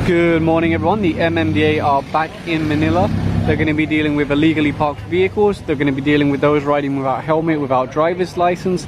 Good morning everyone, the MMDA are back in Manila. They're going to be dealing with illegally parked vehicles. They're going to be dealing with those riding without helmet, without driver's license,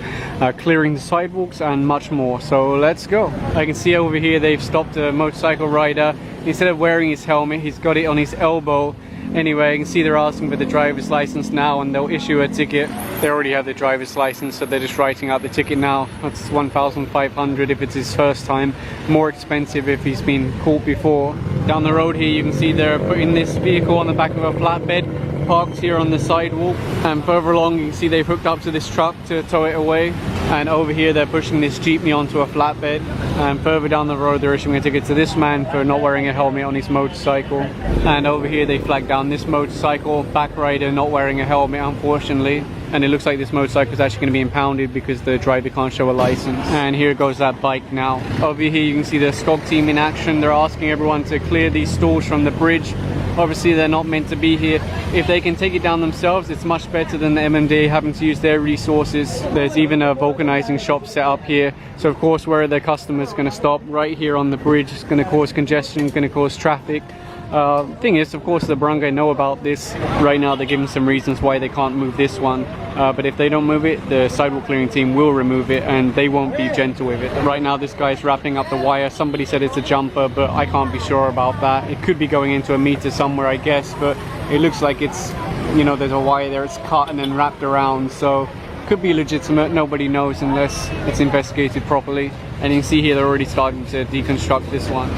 clearing the sidewalks and much more. So let's go. I can see over here they've stopped a motorcycle rider. Instead of wearing his helmet, he's got it on his elbow. Anyway, I can see they're asking for the driver's license now and they'll issue a ticket. They already have the driver's license, so they're just writing out the ticket now. That's 1,500 if it's his first time. More expensive if he's been caught before. Down the road here you can see they're putting this vehicle on the back of a flatbed, parked here on the sidewalk. And further along you can see they've hooked up to this truck to tow it away. And over here they're pushing this jeepney onto a flatbed. And further down the road they're issuing a ticket to this man for not wearing a helmet on his motorcycle. And over here they flagged down this motorcycle, back rider not wearing a helmet unfortunately. And it looks like this motorcycle is actually going to be impounded because the driver can't show a license. And here goes that bike now. Over here you can see the SCOG team in action. They're asking everyone to clear these stalls from the bridge. Obviously they're not meant to be here. If they can take it down themselves, it's much better than the MMDA having to use their resources. There's even a vulcanizing shop set up here. So of course where are the customers going to stop? Right here on the bridge. It's going to cause congestion, it's going to cause traffic. Thing is, of course the barangay know about this. Right now they're giving some reasons why they can't move this one. But if they don't move it, the sidewalk clearing team will remove it and they won't be gentle with it. Right now this guy's wrapping up the wire. Somebody said it's a jumper, but I can't be sure about that. It could be going into a meter somewhere, I guess, but it looks like it's, you know, there's a wire there, it's cut and then wrapped around, so could be legitimate. Nobody knows unless it's investigated properly. And you can see here they're already starting to deconstruct this one.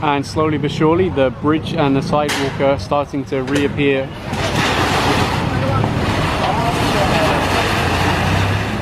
And slowly but surely the bridge and the sidewalk are starting to reappear.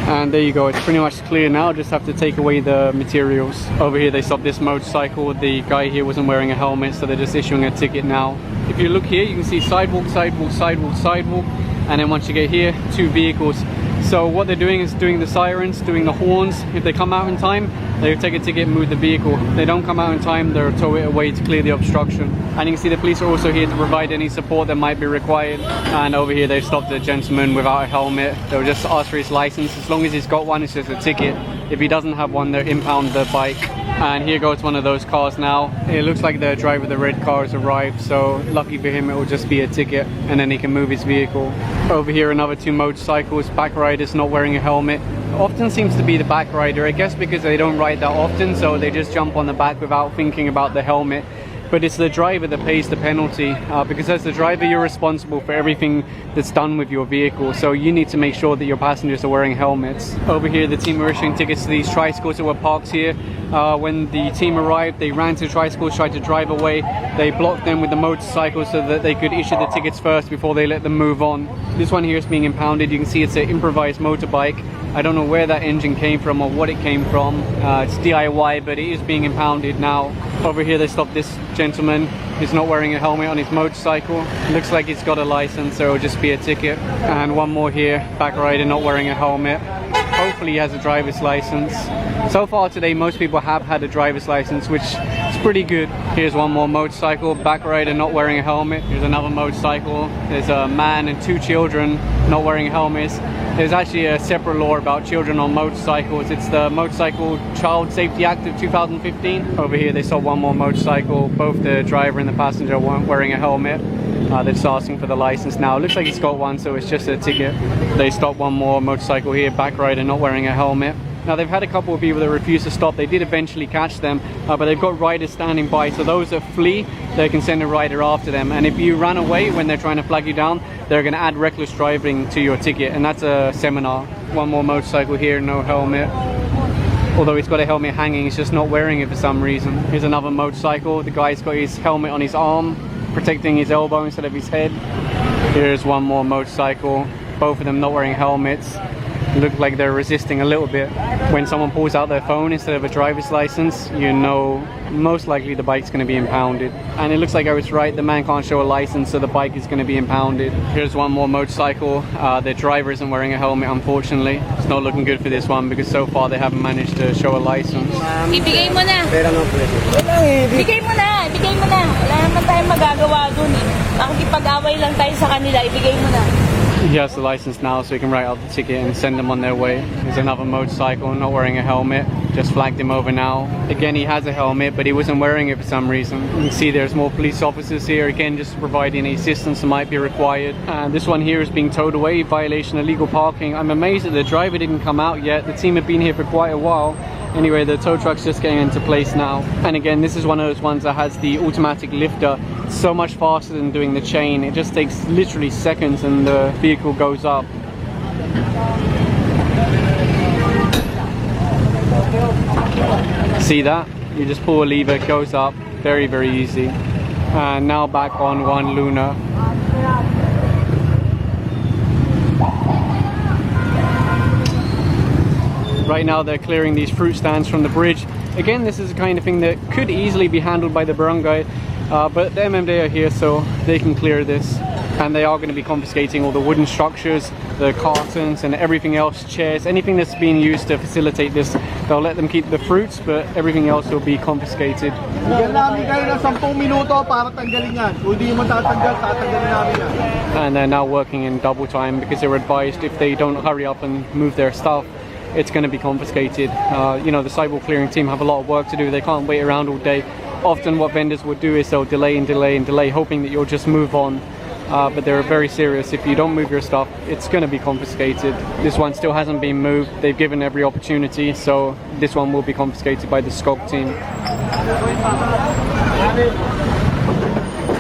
And there you go, it's pretty much clear now. Just have to take away the materials. Over here they stopped this motorcycle. The guy here wasn't wearing a helmet, so they're just issuing a ticket now. If you look here you can see sidewalk, sidewalk, sidewalk, sidewalk, and then once you get here, two vehicles. So what they're doing is doing the sirens, doing the horns. If they come out in time, they'll take a ticket and move the vehicle. If they don't come out in time, they'll tow it away to clear the obstruction. And you can see the police are also here to provide any support that might be required. And over here they've stopped a gentleman without a helmet. They'll just ask for his license. As long as he's got one, it's just a ticket. If he doesn't have one, they'll impound the bike. And here goes one of those cars now. It looks like the driver of the red car has arrived, so lucky for him it will just be a ticket and then he can move his vehicle. Over here another two motorcycles, back riders not wearing a helmet. Often seems to be the back rider, I guess because they don't ride that often, so they just jump on the back without thinking about the helmet. But it's the driver that pays the penalty, because as the driver you're responsible for everything that's done with your vehicle, so you need to make sure that your passengers are wearing helmets. Over here the team are issuing tickets to these tricycles that were parked here. When the team arrived they ran to the tricycles, tried to drive away. They blocked them with the motorcycles so that they could issue the tickets first before they let them move on. This one here is being impounded. You can see it's an improvised motorbike. I don't know where that engine came from or what it came from. It's DIY, but it is being impounded now. Over here they stopped this gentleman. He's not wearing a helmet on his motorcycle. Looks like he's got a license, so it'll just be a ticket. And one more here, back rider not wearing a helmet. Hopefully he has a driver's license. So far today most people have had a driver's license, which is pretty good. Here's one more motorcycle, back rider not wearing a helmet. Here's another motorcycle. There's a man and two children not wearing helmets. There's actually a separate law about children on motorcycles. It's the Motorcycle Child Safety Act of 2015. Over here they saw one more motorcycle. Both the driver and the passenger weren't wearing a helmet. They're just asking for the license now. It looks like he's got one, so it's just a ticket. They stopped one more motorcycle here, back rider not wearing a helmet. Now they've had a couple of people that refuse to stop. They did eventually catch them, but they've got riders standing by, so those that flee, they can send a rider after them. And if you run away when they're trying to flag you down, they're going to add reckless driving to your ticket, and that's a seminar. One more motorcycle here, no helmet. Although he's got a helmet hanging, he's just not wearing it for some reason. Here's another motorcycle. The guy's got his helmet on his arm, protecting his elbow instead of his head. Here's one more motorcycle. Both of them not wearing helmets. Look like they're resisting a little bit. When someone pulls out their phone instead of a driver's license, you know most likely the bike's going to be impounded. And it looks like I was right, the man can't show a license, so the bike is going to be impounded. Here's one more motorcycle. The driver isn't wearing a helmet, unfortunately. It's not looking good for this one because so far they haven't managed to show a license. Ibigay mo na! Ibigay mo na! Ibigay mo na! Wala naman tayong magagawa dun eh. Makikipag mag-away lang tayo sa kanila, ibigay mo na. He has the license now, so he can write out the ticket and send them on their way. There's another motorcycle, not wearing a helmet. Just flagged him over now. Again, he has a helmet, but he wasn't wearing it for some reason. You can see there's more police officers here, again, just providing any assistance that might be required. This one here is being towed away, violation of illegal parking. I'm amazed that the driver didn't come out yet. The team have been here for quite a while. Anyway, the tow truck's just getting into place now. And again, this is one of those ones that has the automatic lifter. It's so much faster than doing the chain. It just takes literally seconds and the vehicle goes up. See that? You just pull a lever, it goes up. Very, very easy. And now back on one Luna. Right now they're clearing these fruit stands from the bridge. Again, this is the kind of thing that could easily be handled by the barangay, but the MMDA are here so they can clear this. And they are going to be confiscating all the wooden structures, the cartons and everything else, chairs, anything that's being used to facilitate this. They'll let them keep the fruits, but everything else will be confiscated. And they're now working in double time because they were advised if they don't hurry up and move their stuff, it's going to be confiscated. You know, the sidewalk clearing team have a lot of work to do. They can't wait around all day. Often what vendors would do is they'll delay and delay and delay, hoping that you'll just move on. But they're very serious. If you don't move your stuff, it's going to be confiscated. This one still hasn't been moved. They've given every opportunity, so this one will be confiscated by the SCOG team.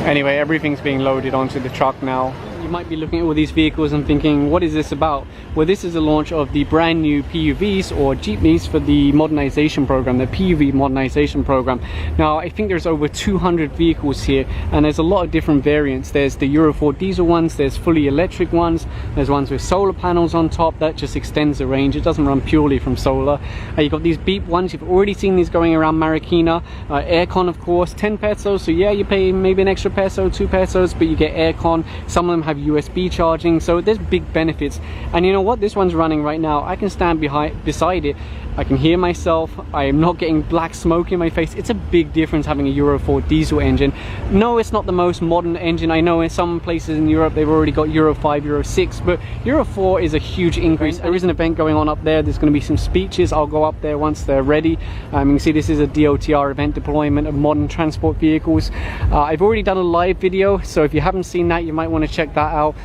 Anyway, everything's being loaded onto the truck now. You might be looking at all these vehicles and thinking, what is this about? Well, this is the launch of the brand new PUVs or jeepneys for the modernization program, the PUV Modernization Program. Now, I think there's over 200 vehicles here, and there's a lot of different variants. There's the Euro 4 diesel ones, there's fully electric ones, there's ones with solar panels on top. That just extends the range. It doesn't run purely from solar. You've got these Beep ones. You've already seen these going around Marikina. Aircon, of course, 10 pesos. So yeah, you pay maybe an extra peso, 2 pesos, but you get Aircon. Some of them have USB charging, so there's big benefits. And you know what, this one's running right now. I can stand beside it, I can hear myself, I am not getting black smoke in my face. It's a big difference having a Euro 4 diesel engine. No, it's not the most modern engine. I know in some places in Europe they've already got Euro 5, Euro 6, but Euro 4 is a huge increase. There is an event going on up there. There's going to be some speeches. I'll go up there once they're ready. You can see this is a DOTr event, deployment of modern transport vehicles. I've already done a live video, so if you haven't seen that, you might want to check that out.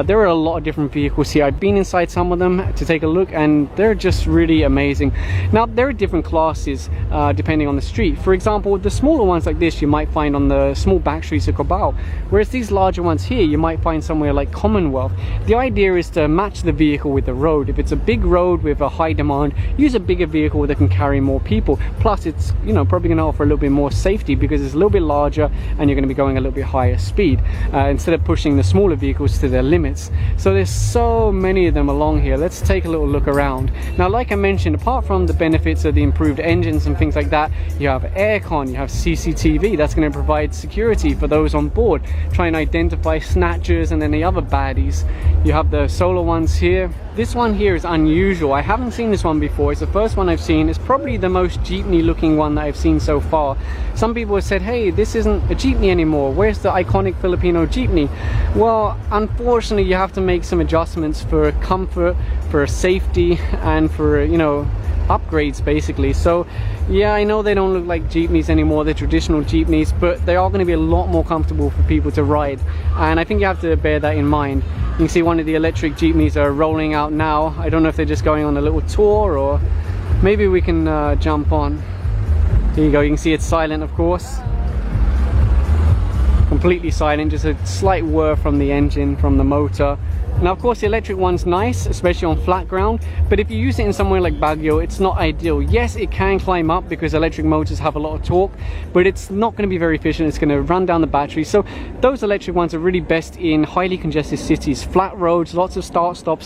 There are a lot of different vehicles here. I've been inside some of them to take a look, and they're just really amazing. Now, there are different classes depending on the street. For example, the smaller ones like this you might find on the small back streets of Cubao, whereas these larger ones here you might find somewhere like Commonwealth. The idea is to match the vehicle with the road. If it's a big road with a high demand, use a bigger vehicle that can carry more people. Plus, it's, you know, probably going to offer a little bit more safety because it's a little bit larger and you're going to be going a little bit higher speed instead of pushing the smaller vehicles to their limits. So there's so many of them along here. Let's take a little look around. Now, like I mentioned, apart from the benefits of the improved engines and things like that, you have aircon, you have CCTV. That's going to provide security for those on board, try and identify snatchers and any other baddies. You have the solar ones here. This one here is unusual. I haven't seen this one before. It's the first one I've seen. It's probably the most jeepney looking one that I've seen so far. Some people have said, hey, this isn't a jeepney anymore. Where's the iconic Filipino jeepney? Well, unfortunately, you have to make some adjustments for comfort, for safety, and for, you know, upgrades basically. So yeah, I know they don't look like jeepneys anymore, the traditional jeepneys, but they are going to be a lot more comfortable for people to ride, and I think you have to bear that in mind. You can see one of the electric jeepneys are rolling out now. I don't know if they're just going on a little tour, or maybe we can jump on. Here you go. You can see it's silent, of course, completely silent, just a slight whir from the engine, from the motor. Now, of course, the electric one's nice, especially on flat ground, but if you use it in somewhere like Baguio, it's not ideal. Yes, it can climb up because electric motors have a lot of torque, but it's not going to be very efficient. It's going to run down the battery. So those electric ones are really best in highly congested cities, flat roads, lots of start, stop,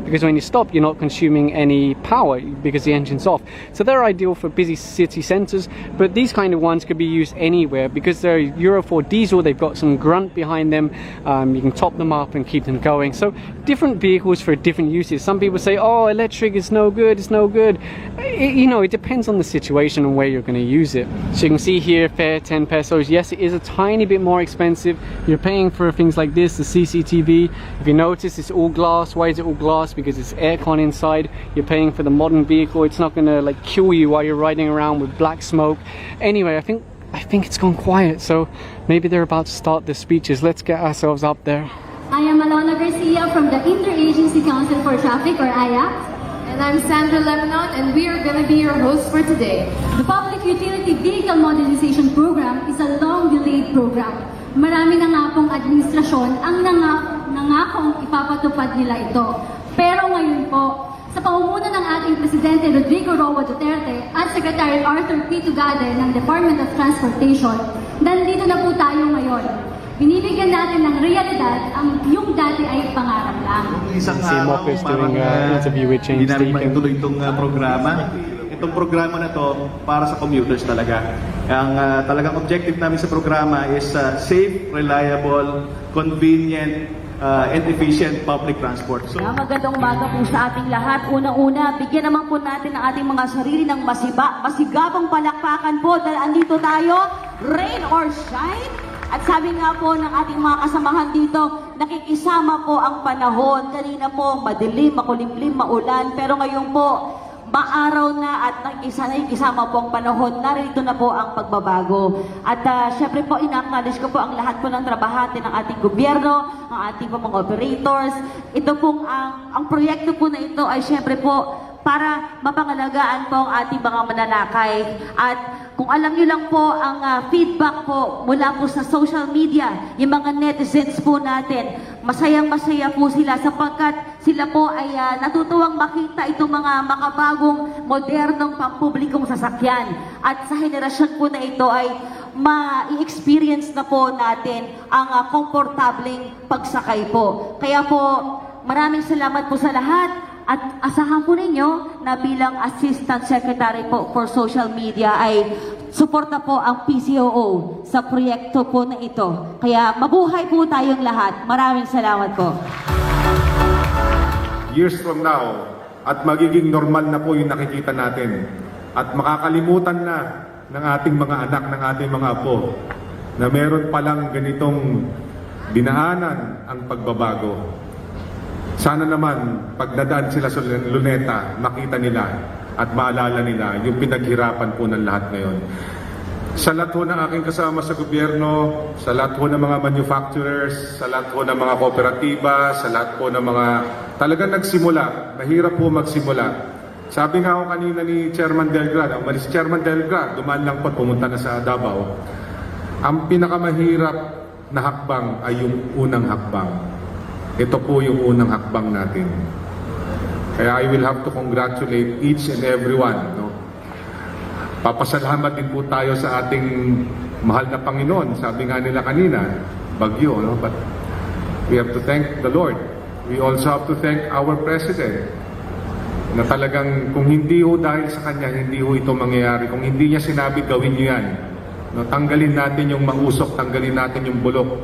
because when you stop, you're not consuming any power because the engine's off. So they're ideal for busy city centers, but these kind of ones could be used anywhere because they're Euro 4 diesel. They've got some grunt behind them. You can top them up and keep them going. going. So different vehicles for different uses. Some people say, oh, electric is no good, it's no good. It depends on the situation and where you're going to use it. So you can see here, fare 10 pesos. Yes, it is a tiny bit more expensive. You're paying for things like this, the CCTV. If you notice, it's all glass. Why is it all glass? Because it's aircon inside. You're paying for the modern vehicle. It's not going to like kill you while you're riding around with black smoke. Anyway, I think it's gone quiet, so maybe they're about to start the speeches. Let's get ourselves up there. I am Alona Garcia from the Interagency Council for Traffic, or IAC. And I'm Sandra Lebanon, and we are going to be your hosts for today. The Public Utility Vehicle Modernization Program is a long-delayed program. Marami na nga pong administrasyon ang nangakong ipapatupad nila ito. Pero ngayon po, sa pamumuno ng ating Presidente Rodrigo Roa Duterte at Secretary Arthur P. Tugade ng Department of Transportation, nandito na po tayo ngayon. Binibigyan natin ng realidad ang yung dati ay pangarap lang. Isang Si Mok is doing an interview with James Hindi namin Deacon. maituloy itong programa. Itong programa na to para sa commuters talaga. Ang talagang objective namin sa programa is safe, reliable, convenient, and efficient public transport. So, Magandang umaga po sa ating lahat. Unang-una, bigyan naman po natin ang ating mga sarili ng masigabang palakpakan po dahil andito tayo, rain or shine. At sabi nga po ng ating mga kasamahan dito, nakikisama po ang panahon. Kanina po, madilim, makulimlim, maulan. Pero ngayon po, maaraw na at nakikisama po ang panahon. Narito na po ang pagbabago. At syempre po, ina-acknowledge ko po ang lahat po ng trabahante ng ating gobyerno, ang ating po mga operators. Ito pong, ang proyekto po na ito ay syempre po para mapangalagaan po ang ating mga mananakay. At kung alam nyo lang po ang feedback po mula po sa social media, yung mga netizens po natin, masayang-masaya po sila sapagkat sila po ay natutuwang makita itong mga makabagong, modernong pampublikong sasakyan. At sa henerasyon po na ito ay ma-experience na po natin ang komportableng pagsakay po. Kaya po, maraming salamat po sa lahat. At asahan po ninyo na bilang Assistant Secretary po for Social Media ay suporta po ang PCOO sa proyekto po na ito. Kaya mabuhay po tayong lahat. Maraming salamat po. Years from now, at magiging normal na po yung nakikita natin. At makakalimutan na ng ating mga anak, ng ating mga apo, na meron palang ganitong dinaanan ang pagbabago. Sana naman, pag nadaan sila sa luneta, makita nila at maalala nila yung pinaghirapan po ng lahat ngayon. Sa lahat po ng aking kasama sa gobyerno, sa lahat po ng mga manufacturers, sa lahat po ng mga kooperatiba, sa lahat po ng mga talagang nagsimula, mahirap po magsimula. Sabi nga ako kanina ni Chairman Delgrad, si Chairman Delgrad, dumaan lang po, pumunta na sa Davao. Ang pinakamahirap na hakbang ay yung unang hakbang. Ito po yung unang hakbang natin. Kaya I will have to congratulate each and everyone. No? Papasalamat din po tayo sa ating mahal na Panginoon. Sabi nga nila kanina, bagyo. No? But we have to thank the Lord. We also have to thank our President. Na talagang kung hindi ho dahil sa Kanya, hindi ho ito mangyayari. Kung hindi niya sinabi, gawin niyo yan. No? Tanggalin natin yung mausok, tanggalin natin yung bulok,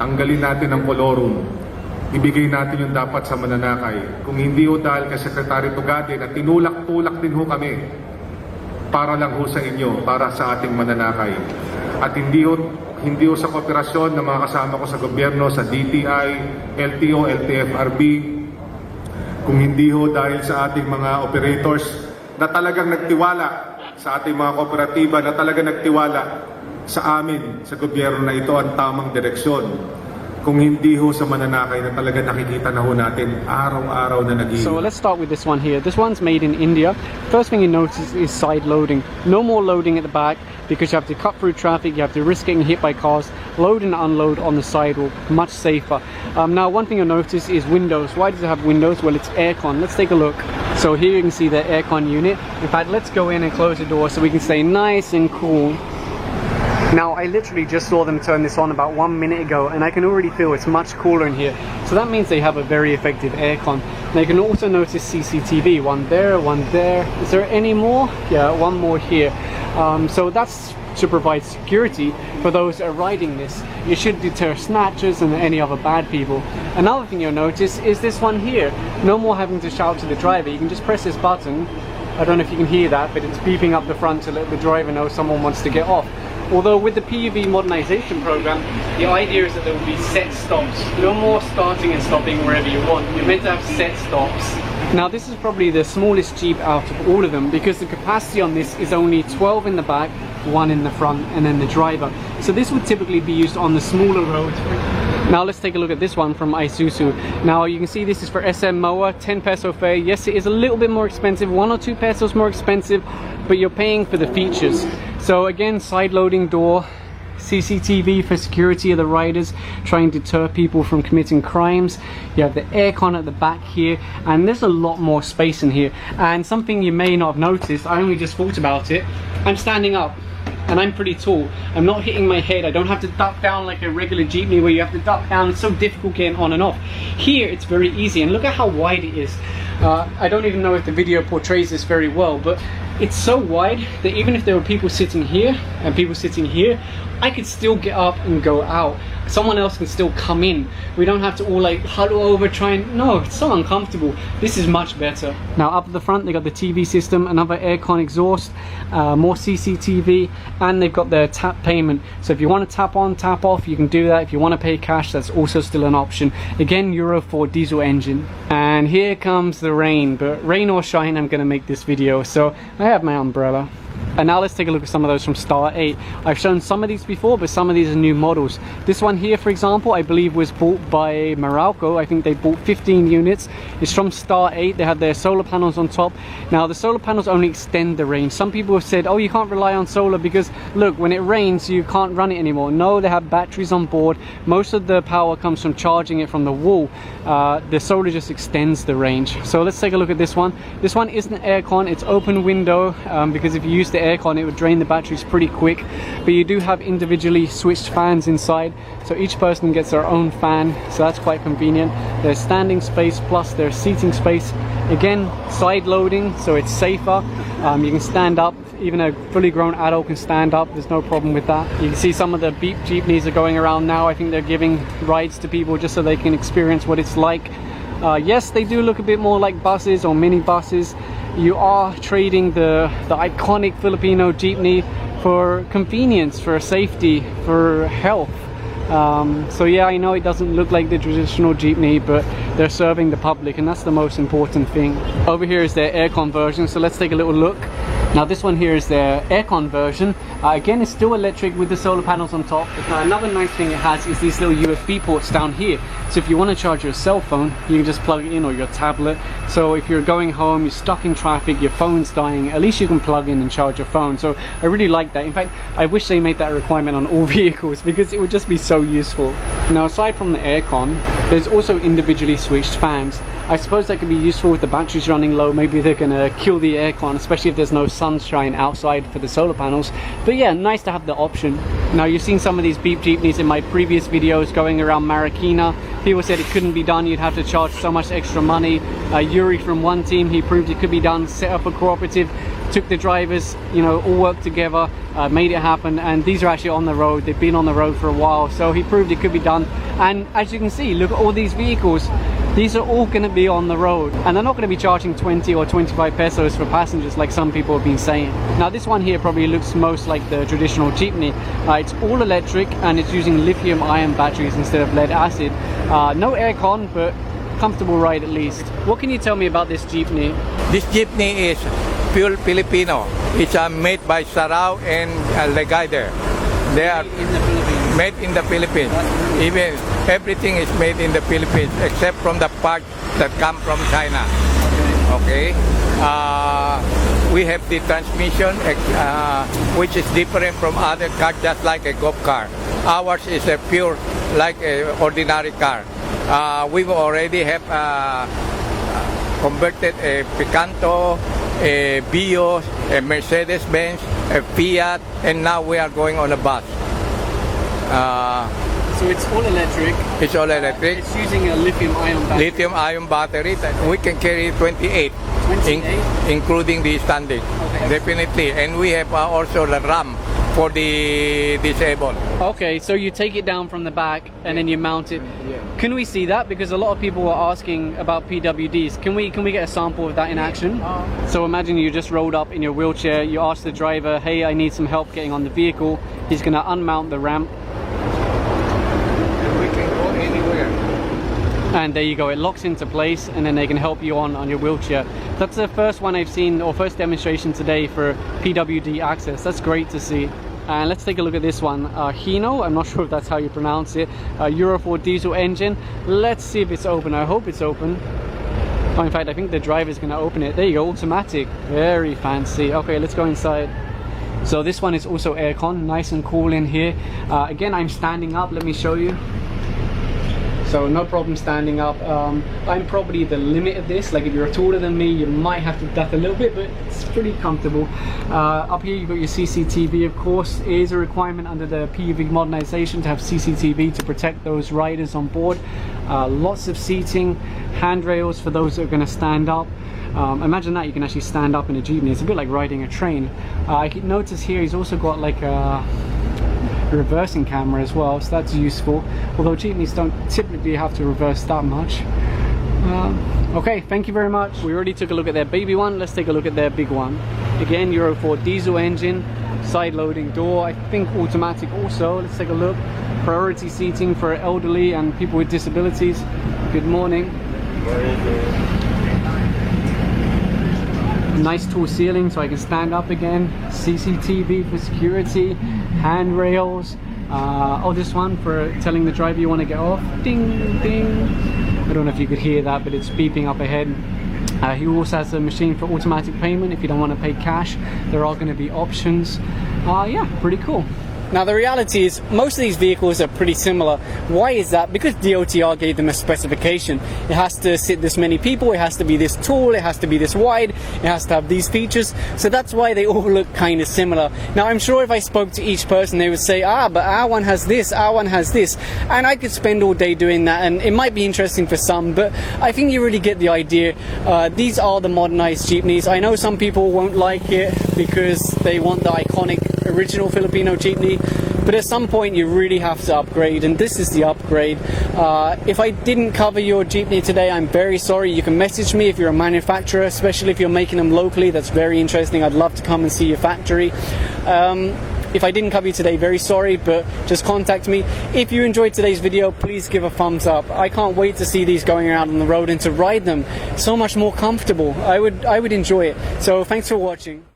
tanggalin natin ang kolorum. Ibigay natin yung dapat sa mananakay. Kung hindi ho dahil kay Secretary Tugade na tinulak-tulak din ho kami para lang ho sa inyo, para sa ating mananakay. At hindi ho sa kooperasyon ng mga kasama ko sa gobyerno, sa DTI, LTO, LTFRB, kung hindi ho dahil sa ating mga operators na talagang nagtiwala, sa ating mga kooperatiba na talagang nagtiwala sa amin, sa gobyerno na ito ang tamang direksyon. Kung hindi ho sa mananakay na talaga nakikita na ho natin araw-araw na naging. So let's start with this one here. This one's made in India. First thing you notice is side loading. No more loading at the back because you have to cut through traffic, you have to risk getting hit by cars. Load and unload on the sidewalk, much safer. Now one thing you'll notice is windows. Why does it have windows? Well, it's aircon. Let's take a look. So here you can see the aircon unit. In fact, let's go in and close the door so we can stay nice and cool. Now, I literally just saw them turn this on about 1 minute ago and I can already feel it's much cooler in here. So that means they have a very effective aircon. Now you can also notice CCTV, one there, one there. Is there any more? Yeah, one more here. So that's to provide security for those that are riding this. It should deter snatchers and any other bad people. Another thing you'll notice is this one here. No more having to shout to the driver. You can just press this button. I don't know if you can hear that, but it's beeping up the front to let the driver know someone wants to get off. Although with the PUV Modernization Program, the idea is that there will be set stops. No more starting and stopping wherever you want. You're meant to have set stops. Now this is probably the smallest Jeep out of all of them, because the capacity on this is only 12 in the back, 1 in the front, and then the driver. So this would typically be used on the smaller roads. Now let's take a look at this one from Isuzu. Now you can see this is for SM Moa, 10 peso fare. Yes, it is a little bit more expensive, 1 or 2 pesos more expensive, but you're paying for the features. So again, side loading door, CCTV for security of the riders, trying to deter people from committing crimes. You have the aircon at the back here, and there's a lot more space in here. And something you may not have noticed, I only just thought about it, I'm standing up. And I'm pretty tall. I'm not hitting my head. I don't have to duck down like a regular Jeepney where you have to duck down. It's so difficult getting on and off. Here it's very easy, and look at how wide it is. I don't even know if the video portrays this very well, but it's so wide that even if there were people sitting here and people sitting here, I could still get up and go out. Someone else can still come in. We don't have to all like huddle over, try and, no, it's so uncomfortable. This is much better. Now up at the front they got the TV system, another aircon exhaust, more CCTV, and they've got their tap payment. So if you want to tap on, tap off, you can do that. If you want to pay cash, that's also still an option. Again, Euro 4 diesel engine. And here comes the rain, but rain or shine, I'm gonna make this video. So I have my umbrella. And now let's take a look at some of those from Star 8. I've shown some of these before, but some of these are new models. This one here, for example, I believe was bought by Meralco. I think they bought 15 units. It's from Star 8. They have their solar panels on top. Now the solar panels only extend the range. Some people have said, oh, you can't rely on solar because look, when it rains you can't run it anymore. No, they have batteries on board. Most of the power comes from charging it from the wall. The solar just extends the range. So let's take a look at this one. This one isn't aircon, it's open window, because if you use the aircon it would drain the batteries pretty quick, but you do have individually switched fans inside, so each person gets their own fan, so that's quite convenient. There's standing space plus there's seating space. Again, side loading, so it's safer. You can stand up, even a fully grown adult can stand up, there's no problem with that. You can see some of the Beep Jeepneys are going around now. I think they're giving rides to people just so they can experience what it's like. Yes, they do look a bit more like buses or mini buses. You are trading the iconic Filipino jeepney for convenience, for safety, for health. So yeah, I know it doesn't look like the traditional jeepney, but they're serving the public, and that's the most important thing. Over here is their aircon version, so let's take a little look. Now this one here is their aircon version. Again, it's still electric with the solar panels on top. Now another nice thing it has is these little USB ports down here. So if you want to charge your cell phone, you can just plug it in, or your tablet. So if you're going home, you're stuck in traffic, your phone's dying, at least you can plug in and charge your phone. So I really like that. In fact, I wish they made that a requirement on all vehicles because it would just be so useful. Now aside from the aircon, there's also individually switched fans. I suppose that could be useful with the batteries running low. Maybe they're gonna kill the aircon, especially if there's no sunshine outside for the solar panels. But yeah, nice to have the option. Now you've seen some of these Beep Jeepneys in my previous videos going around Marikina. People said it couldn't be done, you'd have to charge so much extra money. Yuri from one team, he proved it could be done, set up a cooperative, took the drivers, you know, all worked together, made it happen, and these are actually on the road. They've been on the road for a while, so he proved it could be done. And as you can see, look at all these vehicles. These are all going to be on the road, and they're not going to be charging 20 or 25 pesos for passengers like some people have been saying. Now this one here probably looks most like the traditional jeepney. It's all electric and it's using lithium-ion batteries instead of lead acid. No aircon, but comfortable ride at least. What can you tell me about this jeepney? This jeepney is pure Filipino. It's made by Sarao and Legaider. They are made in the Philippines. Even everything is made in the Philippines except from the parts that come from China. Okay. We have the transmission which is different from other cars, just like a golf car. Ours is a pure like an ordinary car. We already have converted a Picanto, a Bios, a Mercedes-Benz, a Fiat, and now we are going on a bus. So it's all electric. It's all electric. It's using a lithium-ion battery. Lithium-ion battery that we can carry 28, 28? including the standing. Okay. Definitely. And we have also the RAM for the disabled. Okay, so you take it down from the back and then you mount it. Can we see that? Because a lot of people are asking about PWDs. Can we get a sample of that in action? So imagine you just rolled up in your wheelchair, you ask the driver, hey, I need some help getting on the vehicle. He's gonna unmount the ramp. And we can go anywhere. And there you go, it locks into place and then they can help you on your wheelchair. That's the first one I've seen, or first demonstration today for PWD access. That's great to see. And let's take a look at this one. Hino, I'm not sure if that's how you pronounce it. Euro 4 diesel engine. Let's see if it's open. I hope it's open. Oh, in fact, I think the driver's gonna open it. There you go, automatic. Very fancy. Okay, let's go inside. So this one is also aircon, nice and cool in here. Again, I'm standing up, let me show you. So no problem standing up. I'm probably the limit of this. Like if you're taller than me, you might have to duck a little bit, but it's pretty comfortable. Up here you've got your CCTV, of course. It is a requirement under the PUV Modernization to have CCTV to protect those riders on board. Lots of seating, handrails for those that are going to stand up. Imagine that, you can actually stand up in a jeepney. It's a bit like riding a train. I can notice here he's also got like a reversing camera as well, so that's useful, although jeepneys don't typically have to reverse that much. Okay, thank you very much. We already took a look at their baby one, let's take a look at their big one. Again, Euro 4 diesel engine, side loading door, I think automatic also. Let's take a look. Priority seating for elderly and people with disabilities. Good morning. Nice tall ceiling so I can stand up again. CCTV for security, handrails. Oh, this one for telling the driver you want to get off. Ding, ding. I don't know if you could hear that, but it's beeping up ahead. He also has a machine for automatic payment if you don't want to pay cash. There are going to be options. Yeah, pretty cool. Now the reality is most of these vehicles are pretty similar. Why is that? Because DOTr gave them a specification. It has to sit this many people, it has to be this tall, it has to be this wide, it has to have these features. So that's why they all look kind of similar. Now I'm sure if I spoke to each person they would say, but our one has this, our one has this. And I could spend all day doing that and it might be interesting for some, but I think you really get the idea. These are the modernized jeepneys. I know some people won't like it because they want the iconic original Filipino jeepney, but at some point you really have to upgrade, and this is the upgrade. If I didn't cover your jeepney today, I'm very sorry. You can message me if you're a manufacturer, especially if you're making them locally. That's very interesting. I'd love to come and see your factory. If I didn't cover you today, very sorry, but just contact me. If you enjoyed today's video, please give a thumbs up. I can't wait to see these going around on the road and to ride them. So much more comfortable. I would enjoy it. So thanks for watching.